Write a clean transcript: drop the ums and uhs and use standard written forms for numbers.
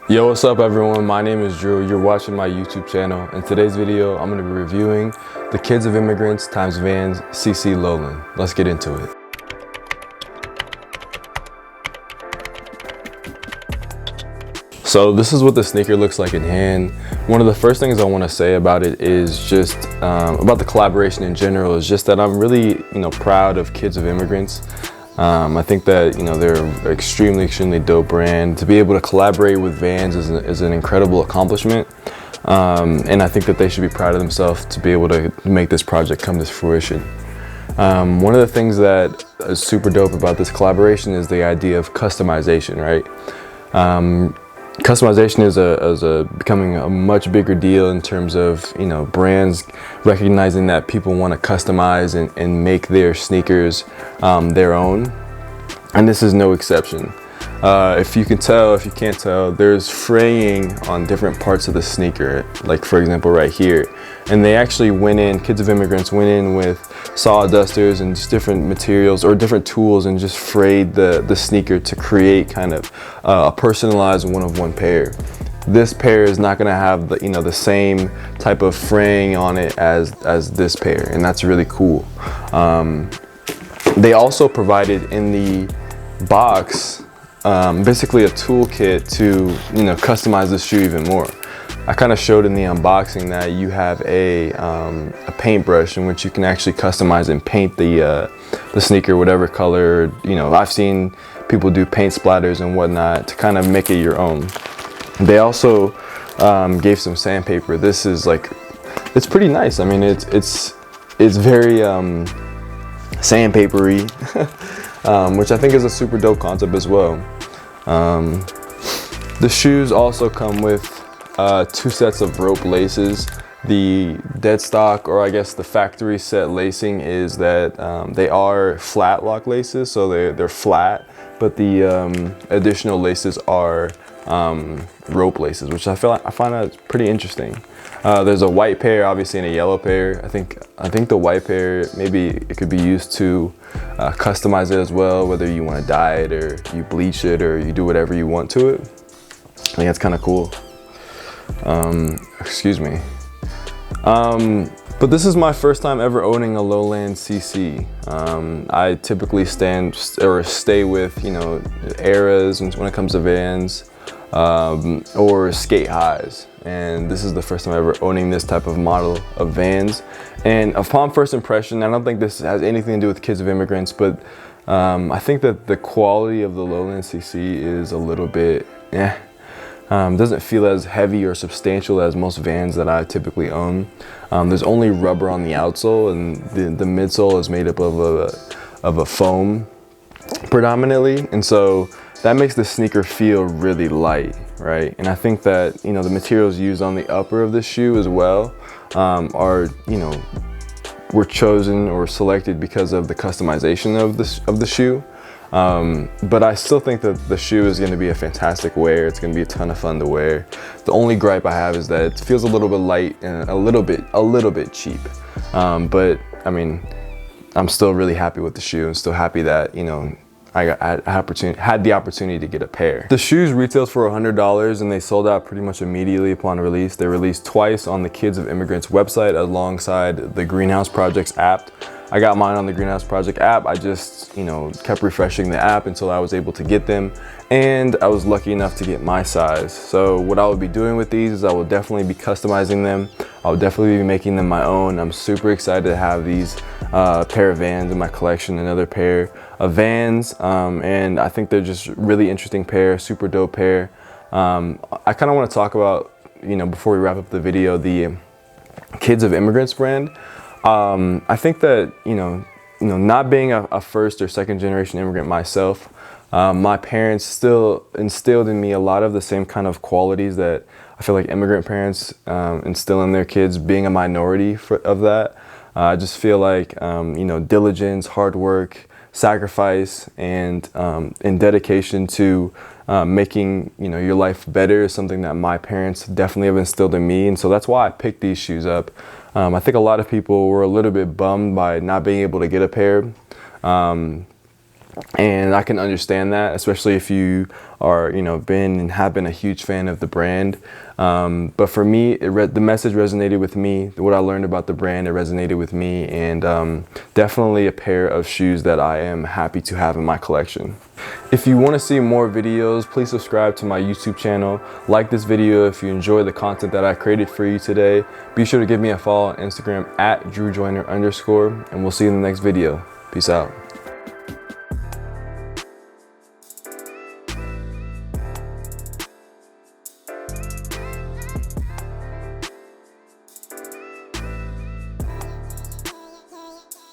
Yo, what's up everyone? My name is Drew. You're watching my YouTube channel. In today's video, I'm going to be reviewing the Kids of Immigrants x Vans CC Lowland. Let's get into it. So this is what the sneaker looks like in hand. One of the first things I want to say about it is just about the collaboration in general is just that I'm really, proud of Kids of Immigrants. I think that, they're an extremely dope brand. To be able to collaborate with Vans is an incredible accomplishment. And I think that they should be proud of themselves to be able to make this project come to fruition. One of the things that is super dope about this collaboration is the idea of customization, right? Customization is becoming a much bigger deal in terms of, brands recognizing that people want to customize and make their sneakers their own. And this is no exception. If you can't tell, there's fraying on different parts of the sneaker, like for example right here. And they actually Kids of Immigrants went in with sawdusters and just different materials or different tools and just frayed the sneaker to create kind of a personalized one-of-one pair. This pair is not going to have the same type of fraying on it as this pair, and that's really cool. They also provided in the box basically a toolkit to customize the shoe even more. I kind of showed in the unboxing that you have a paintbrush in which you can actually customize and paint the sneaker whatever color. I've seen people do paint splatters and whatnot to kind of make it your own. They also gave some sandpaper. This is it's pretty nice. I mean, it's very sandpapery, which I think is a super dope concept as well. The shoes also come with 2 sets of rope laces. The dead stock, or I guess the factory set lacing, is that they are flat lock laces, so they're flat, but the additional laces are rope laces, which I find that pretty interesting. There's a white pair, obviously, and a yellow pair. I think the white pair, maybe it could be used to customize it as well, whether you want to dye it or you bleach it or you do whatever you want to it. I think that's kind of cool. Excuse me. But this is my first time ever owning a Lowland CC. I typically stay with, eras when it comes to Vans, or skate highs. And this is the first time ever owning this type of model of Vans. And upon first impression, I don't think this has anything to do with Kids of Immigrants, but I think that the quality of the Lowland CC is a little bit, doesn't feel as heavy or substantial as most Vans that I typically own. There's only rubber on the outsole, and the midsole is made up of a foam predominantly, and so that makes the sneaker feel really light, right? And I think that the materials used on the upper of the shoe as well were chosen or selected because of the customization of the shoe. But I still think that the shoe is going to be a fantastic wear. It's going to be a ton of fun to wear. The only gripe I have is that it feels a little bit light and a little bit cheap. But I mean, I'm still really happy with the shoe and still happy that I had the opportunity to get a pair. The shoes retailed for $100 and they sold out pretty much immediately upon release. They released twice on the Kids of Immigrants website alongside the Greenhouse Project's app. I got mine on the Greenhouse Project app. I just, kept refreshing the app until I was able to get them, and I was lucky enough to get my size. So what I will be doing with these is I will definitely be customizing them. I'll definitely be making them my own. I'm super excited to have these pair of Vans in my collection, another pair of Vans, and I think they're just really interesting pair, super dope pair. I kind of want to talk about, before we wrap up the video, the Kids of Immigrants brand. I think that, not being a first or second generation immigrant myself, my parents still instilled in me a lot of the same kind of qualities that I feel like immigrant parents instill in their kids, being a minority of that. I just feel like, diligence, hard work, sacrifice, and dedication to making your life better is something that my parents definitely have instilled in me, and so that's why I picked these shoes up. I think a lot of people were a little bit bummed by not being able to get a pair. And I can understand that, especially if you are, you know, been and have been a huge fan of the brand. But for me, the message resonated with me. What I learned about the brand, it resonated with me, and definitely a pair of shoes that I am happy to have in my collection. If you want to see more videos, please subscribe to my YouTube channel. Like this video if you enjoy the content that I created for you today. Be sure to give me a follow on Instagram at DrewJoyner_, and we'll see you in the next video. Peace out.